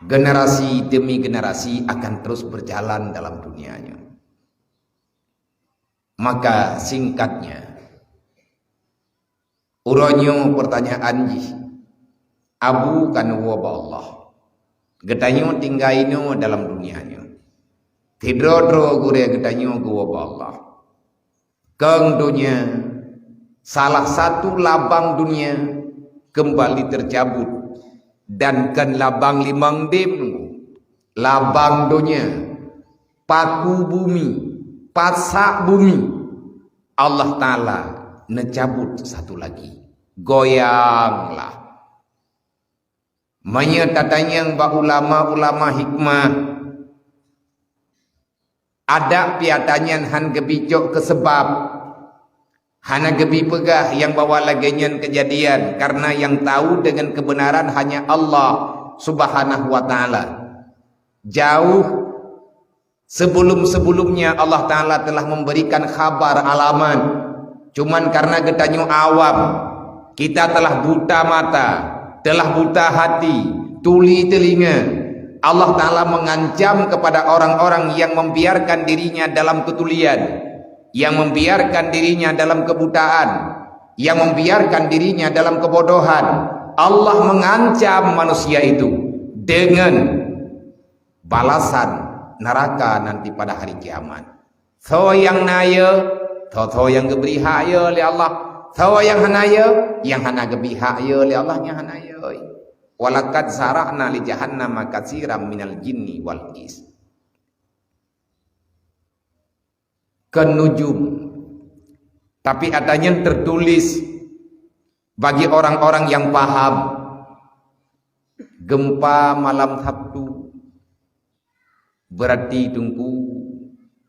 generasi demi generasi akan terus berjalan dalam dunianya. Maka singkatnya, uronyo pertanyaan ji, abu kan waba Allah, getanyo tinggaino dalam dunianya. Tidrodro gure getanyo waba Allah. Keng dunia, salah satu labang dunia kembali tercabut, dan kan labang limang dim, labang dunia, paku bumi, pasak bumi, Allah Ta'ala necabut satu lagi, goyanglah. Menyetatanya ba ulama-ulama hikmah, ada piatanya han gebicok ke sebab, hana gebi pegah yang bawa lagenyan kejadian, karena yang tahu dengan kebenaran hanya Allah Subhanahu wa Ta'ala. Jauh sebelum-sebelumnya Allah Ta'ala telah memberikan kabar alaman, cuman karena getanyo awam, kita telah buta mata, telah buta hati, tuli telinga. Allah Ta'ala mengancam kepada orang-orang yang membiarkan dirinya dalam ketulian, yang membiarkan dirinya dalam kebutaan, yang membiarkan dirinya dalam kebodohan. Allah mengancam manusia itu dengan balasan neraka nanti pada hari kiamat. Tho yang naya, tho yang geberi hak ya oleh Allah. Tho yang hanaya, yang hana geberi hak ya oleh Allah nya hanaya. Walaqad sarahna li jahannam katsiran minal jinni wal ins. Kenujum, tapi adanya tertulis bagi orang-orang yang paham. Gempa malam Sabtu berarti tunggu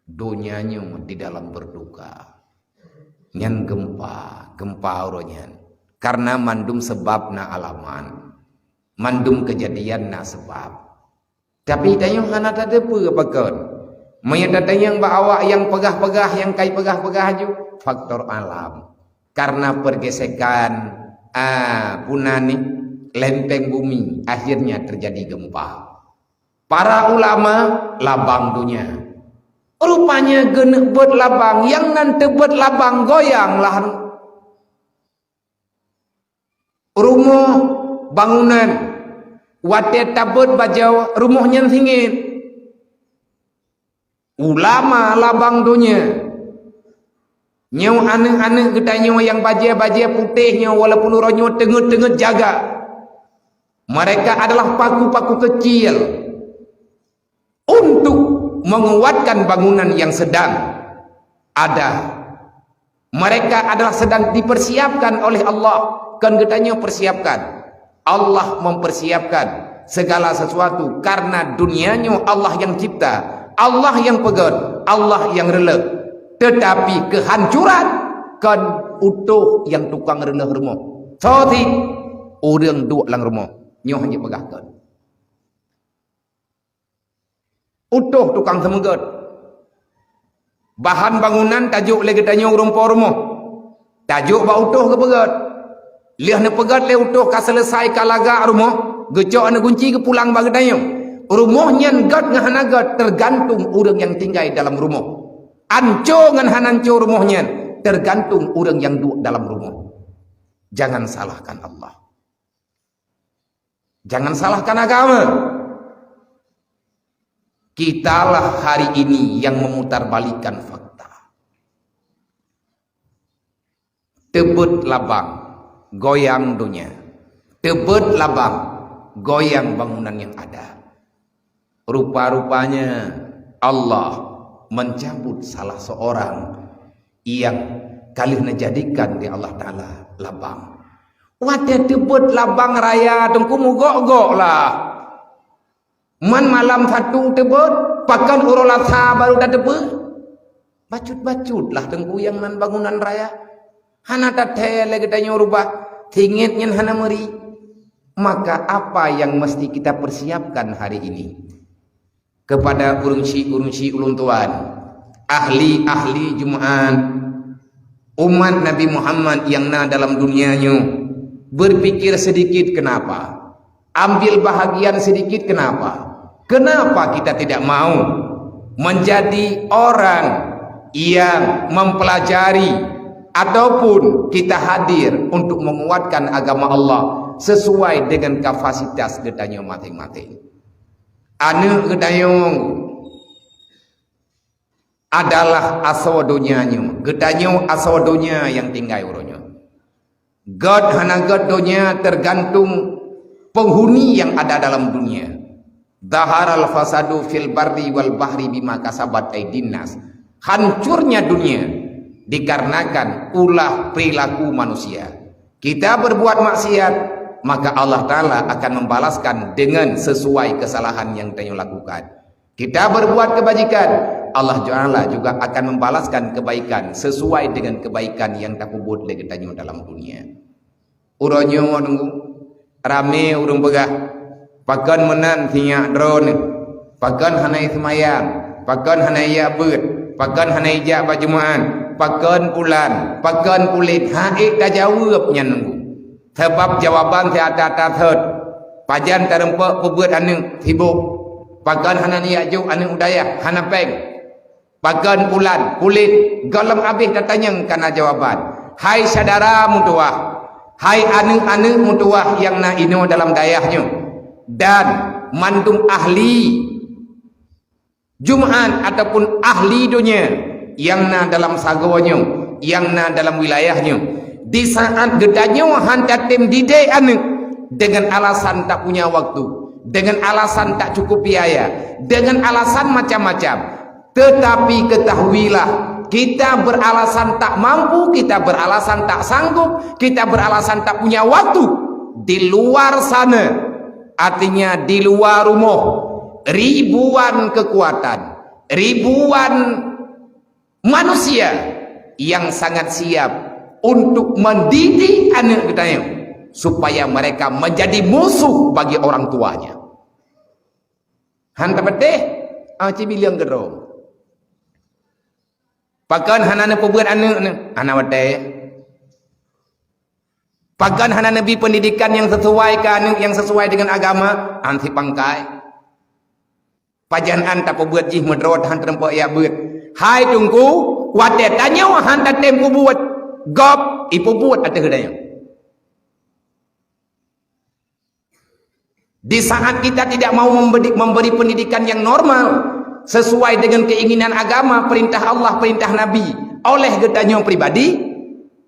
donyanya di dalam berduka. Nyan gempa uronyan, karena mandum sebabna alaman, mandum kejadian na sebab. Tapi dayung hana tak ada apa kan? Menyatakan yang bawa yang pegah-pegah, yang kai pegah-pegah ju faktor alam. Karena pergesekan punani lempeng bumi, akhirnya terjadi gempa. Para ulama labang dunia, rupanya genek buat labang, yang nanti buat labang goyang lah. Rumah bangunan wate tabut bajau rumahnya singit. Ulama labang dunia, nyaw aneh-aneh getanyo yang baja-baja putihnya walaupun uronyo tengut-tengut jaga. Mereka adalah paku-paku kecil untuk menguatkan bangunan yang sedang ada. Mereka adalah sedang dipersiapkan oleh Allah. Kan getanyo persiapkan. Allah mempersiapkan segala sesuatu karena dunianya Allah yang cipta, Allah yang pegang, Allah yang relek. Tetapi kehancuran kan utuh yang tukang relek rumah. Soti orang duk lang rumah, nyoh hanya pegahkan. Utuh tukang semegat. Bahan bangunan tajuk lagi tanya rumah rumah. Tajuk ba utuh ke pegat. Liah ne pegat le utuh ka selesai ka laga rumah, gecok ne kunci ke pulang bagi tanya. Rumahnya gat ngahana gat tergantung orang yang tinggal dalam rumah. Anco ngan hananco rumahnya tergantung orang yang duduk dalam rumah. Jangan salahkan Allah. Jangan salahkan agama. Kitalah hari ini yang memutarbalikkan fakta. Tebet labang, goyang dunia. Tebet labang, goyang bangunan yang ada. Rupa-rupanya Allah mencabut salah seorang yang kali menjadikan di Allah Ta'ala labang. Wadah tebet labang raya tengku mugok-gok lah. Man malam satu tebet, pakan urolasa baru dah tebet. Bacut-bacut lah tengku yang nan bangunan raya. Hana tathe lagi tanya rubah, tingitnya hana meri. Maka apa yang mesti kita persiapkan hari ini? Kepada urunsi ulun tuan, ahli-ahli Jumat, umat Nabi Muhammad yang na dalam dunianya, berpikir sedikit kenapa? ambil bahagian sedikit. Kenapa? Kenapa kita tidak mau menjadi orang yang mempelajari ataupun kita hadir untuk menguatkan agama Allah sesuai dengan kapasitas gedanya masing-masing. Anu gedayong adalah aswadonyanya, gedanya aswadonya yang tinggal uronya. God hana godonya tergantung penghuni yang ada dalam dunia. Zaharal fasadu fil barri wal bahri bima kasabat aydin nas. Hancurnya dunia dikarenakan ulah perilaku manusia. Kita berbuat maksiat, maka Allah Ta'ala akan membalaskan dengan sesuai kesalahan yang kita lakukan. Kita berbuat kebajikan, Allah Ta'ala juga akan membalaskan kebaikan sesuai dengan kebaikan yang tak kubut legetanya dalam dunia. Uronyo nunggu rame urung begah, pakan menan tiyak drone, pakan hanai semayang, pakan hanai yabut, pakan hanai jak bajumaan, pakan bulan, pakan kulit. Haik tak jawabnya nunggu. Sebab jawaban tiada terhad. Pajan terempak pebut anu sibuk. Pakan hanani aju anu udaya hanapeng. Pakan bulan kulit galam habis datanya karena jawaban. Hai saudara mutuah, hai anu-anu mutuah yang na ino dalam dayahnya, dan mandum ahli Jumat ataupun ahli dunia yang na dalam sagawanya, yang na dalam wilayahnya. Di saat gedanya hantar tim didek anu dengan alasan tak punya waktu, dengan alasan tak cukup biaya, dengan alasan macam-macam. Tetapi ketahuilah, kita beralasan tak mampu, kita beralasan tak sanggup, kita beralasan tak punya waktu. Di luar sana, artinya di luar rumah, ribuan kekuatan, ribuan manusia yang sangat siap untuk mendidik anak kita supaya mereka menjadi musuh bagi orang tuanya. Hantar beteh, cibilang gerong. Pakan hanana pembuat anak wadai. Pakan hanana nabi pendidikan yang sesuai kan, yang sesuai dengan agama, anti pangkai. Pajan tak pembuat jih medrot hantar empok ya buat. Hai tunggu, wadai tanya hantar tempo buat gop ipu buat ada kedanya. Di saat kita tidak mau memberi pendidikan yang normal sesuai dengan keinginan agama, perintah Allah, perintah Nabi oleh gedanya pribadi,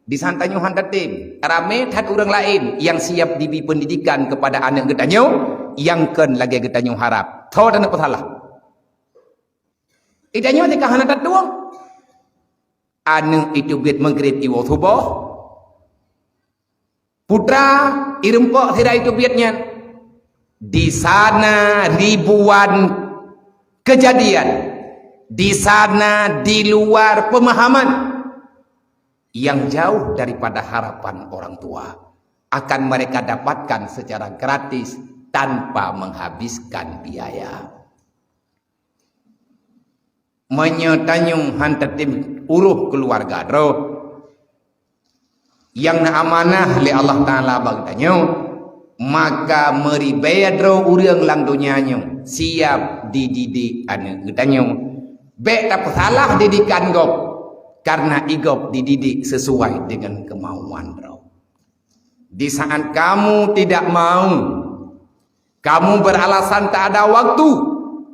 disantanyo hantar tim rame hat orang lain yang siap diberi pendidikan kepada anak gedanya yang ken lagi gedanya harap tahu dan apa salah idanya tika hantar doang anak itu bet mengkrit iwo tubuh putra irempok tidak itu betnya. Di sana ribuan kejadian, di sana di luar pemahaman yang jauh daripada harapan orang tua akan mereka dapatkan secara gratis tanpa menghabiskan biaya. Menyetanyung hantar tim uruh keluarga dro yang na amanah le Allah Ta'ala bagdanyo, maka meribaya dro urang lang dunianya siap dididik anak gedanya. Bek tak salah didikan gop, karena igop dididik sesuai dengan kemauan dro. Di saat kamu tidak mau, kamu beralasan tak ada waktu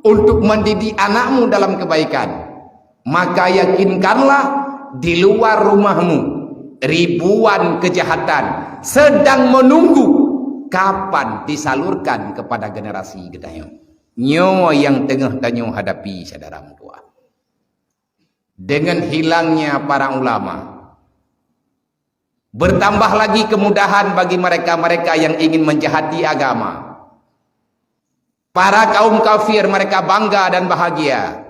untuk mendidik anakmu dalam kebaikan, maka yakinkanlah di luar rumahmu ribuan kejahatan sedang menunggu kapan disalurkan kepada generasi gedaya. Nyawa yang tengah tanyo hadapi saudara tua. Dengan hilangnya para ulama, bertambah lagi kemudahan bagi mereka-mereka yang ingin menjahati agama. Para kaum kafir mereka bangga dan bahagia.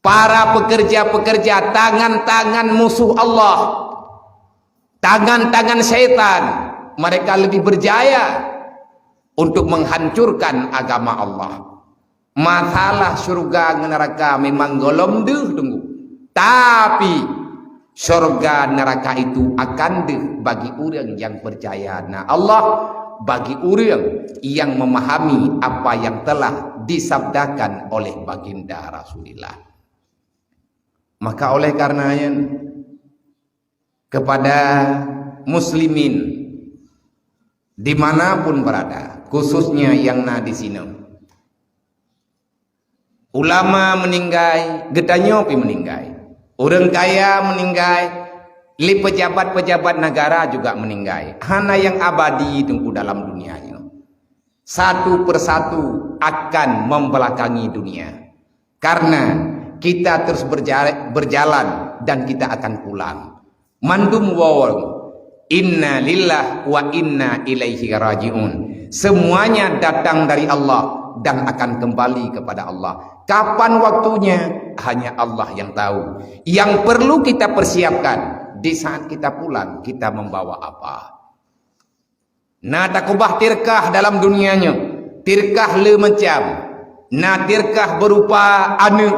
Para pekerja-pekerja tangan-tangan musuh Allah, tangan-tangan syaitan, mereka lebih berjaya untuk menghancurkan agama Allah. Masalah surga neraka memang golong deh tunggu. Tapi surga neraka itu akan deh bagi orang yang percaya. Nah Allah bagi orang yang memahami apa yang telah disabdakan oleh baginda Rasulullah. Maka oleh karenanya kepada muslimin dimanapun berada, khususnya yang di sini, ulama meninggal, getanyo pi meninggal, orang kaya meninggal, li pejabat-pejabat negara juga meninggal. Hana yang abadi tunggu dalam dunianya, satu persatu akan membelakangi dunia, karena kita terus berjalan dan kita akan pulang. Mandum wawal, inna lillah wa inna ilaihi raji'un. Semuanya datang dari Allah dan akan kembali kepada Allah. Kapan waktunya hanya Allah yang tahu. Yang perlu kita persiapkan di saat kita pulang, kita membawa apa. Nah takubah tirkah dalam dunianya, tirkah le macam. Nah tirkah berupa anu,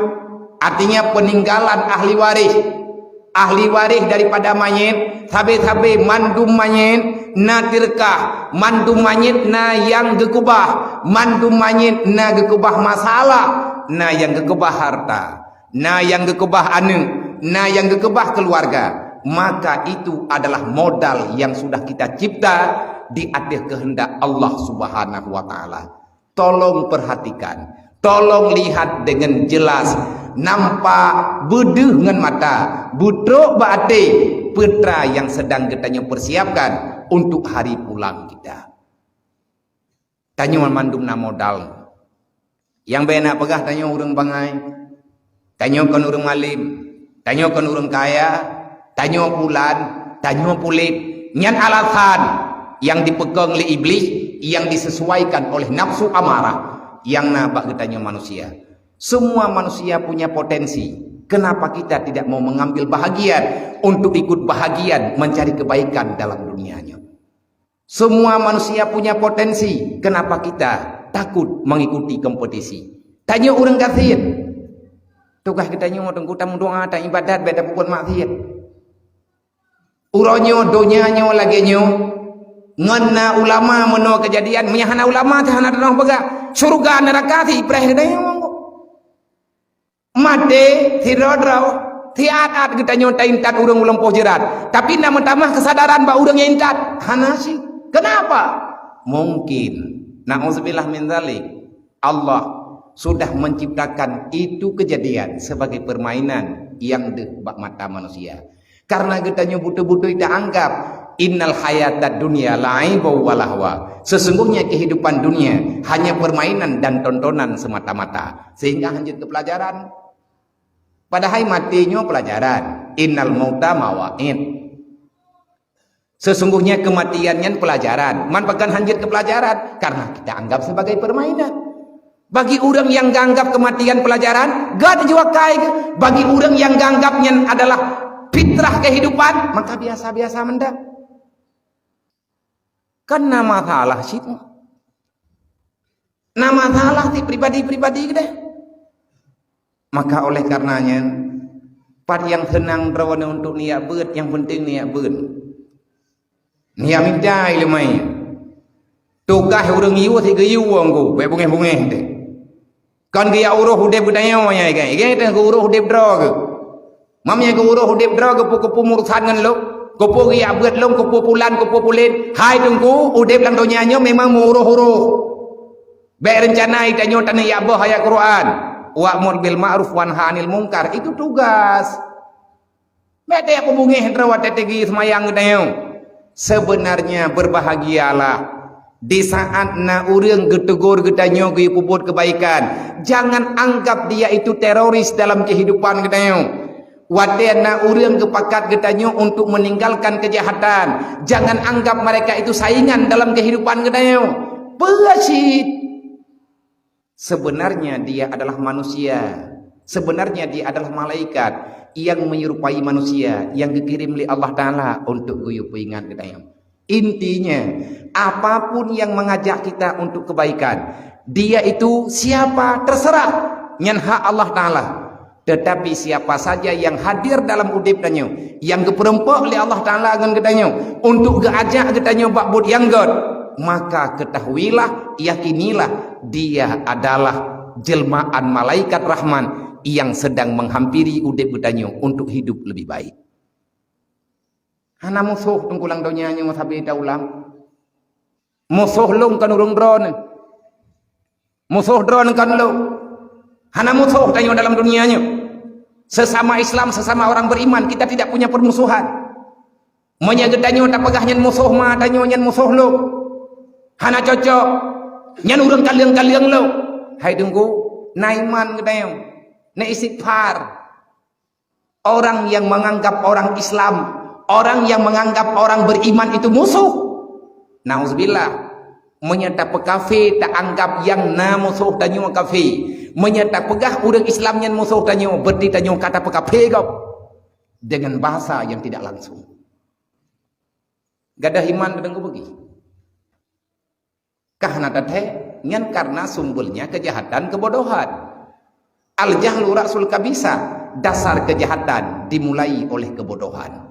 artinya peninggalan ahli waris. Ahli waris daripada mayit, sabe-sabe mandum mayit na tirkah, mandum mayit na yang gekubah, mandum mayit na gekubah masalah, na yang gekubah harta, na yang gekubah anu, na yang gekubah keluarga. Maka itu adalah modal yang sudah kita cipta di atas kehendak Allah Subhanahu wa taala. Tolong perhatikan, tolong lihat dengan jelas, nampak beduh dengan mata, butruk baate putra yang sedang kita persiapkan untuk hari pulang kita. Tanya mandum na modal. Yang benak pegah tanya orang bangai, tanya kan orang malim, tanya kan orang kaya, tanya bulan, tanya pulit. Nyan alasan yang dipegang oleh iblis, yang disesuaikan oleh nafsu amarah, yang nabak ketanya manusia. Semua manusia punya potensi. Kenapa kita tidak mau mengambil bahagian untuk ikut bahagian mencari kebaikan dalam dunianya? Semua manusia punya potensi. Kenapa kita takut mengikuti kompetisi? Tanya orang kafir. Tugas kita nyo tunggu tamu doa dan ibadat beda pun maksiat. Uronyo donyanya lagi nyo ngena ulama meno kejadian menyahana ulama tahana dorong pega surga neraka ti preh dayang mate tirodraw tiat-at kita nyontain tat urang ulempoh jerat, tapi nama tamah kesadaran ba urang yang intat hanasi. Kenapa? Mungkin na'udzubillah min dzalik, Allah sudah menciptakan itu kejadian sebagai permainan yang di bak mata manusia. Karena kita butuh-butuh kita anggap innal hayatad dunya la'ibun wa lahwa. Sesungguhnya kehidupan dunia hanya permainan dan tontonan semata-mata, sehingga lanjut ke pelajaran. Padahal matinya pelajaran. Innal mauta mawa'id. Sesungguhnya kematiannya pelajaran. Man bahkan lanjut ke pelajaran karena kita anggap sebagai permainan. Bagi orang yang ganggap kematian pelajaran, gak ada jua kai. Bagi orang yang ganggapnya adalah fitrah kehidupan, maka biasa-biasa mendak. Kan nama salah sih. Nama salah di pribadi-pribadi deh. Maka oleh karenanya, part yang senang berawana untuk niat beut, yang penting niat beut. Niat minta ilmai. Tukah orang iu si geyu angku, bae bungeh-bungeh deh. Kan gaya uruh hudep budaya ya kan. Gaya teh uruh hudep drog. Mamnya ke uruh hudep drog kepu-kepu murusan ngan lo. Kepu gaya beut lo, kepu pulan, kepu pulin. Hai tunggu hudep lang donyanya memang mau uruh-uruh. Bae rencana itanyo tanah ya bah ayat Quran. Wa'mur bil ma'ruf wanha 'anil munkar, itu tugas. Bete aku bungih rawat tetegi semayang gedayong. Sebenarnya berbahagialah di saat na urang getegur gedanyo ge puput kebaikan. Jangan anggap dia itu teroris dalam kehidupan gedayong. Wate na urang kepakat gedanyo untuk meninggalkan kejahatan. Jangan anggap mereka itu saingan dalam kehidupan gedayong. Besit. Sebenarnya dia adalah manusia. Sebenarnya dia adalah malaikat yang menyerupai manusia yang dikirim oleh Allah Ta'ala untuk guyup ingat kita. Intinya, apapun yang mengajak kita untuk kebaikan, dia itu siapa terserah, nyan hak Allah Ta'ala. Tetapi siapa saja yang hadir dalam udip danyo, yang keperempak oleh Allah Ta'ala dengan kedanyo, untuk geajak kedanyo bakbud yang god, maka ketahuilah, yakinilah dia adalah jelmaan malaikat rahman yang sedang menghampiri udip betanyo untuk hidup lebih baik. Hana musuh tungkulang donyanya masabi daulam. Musuh long kan urung drone. Musuh drone kan lo. Hana musuh tanyo dalam dunianya. Sesama Islam, sesama orang beriman, kita tidak punya permusuhan. Menyagetanyo tak pegahnya musuh mah tanyo nyan musuh lo. Hana cocok nyan urang kaliang-kaliang lo. Hai tunggu naiman kedayo. Na istighfar. Orang yang menganggap orang Islam, orang yang menganggap orang beriman itu musuh, nauzubillah, menyata pekafe tak anggap yang na musuh tanyo kafe, menyata pegah urang Islam yang musuh tanyo, berarti tanyo kata pekafe kau dengan bahasa yang tidak langsung. Gadah iman kadang bagi. Kahna tathe nyan karena sumbernya kejahatan, kebodohan. Al-jahlu ra'sul kabisa, dasar kejahatan dimulai oleh kebodohan.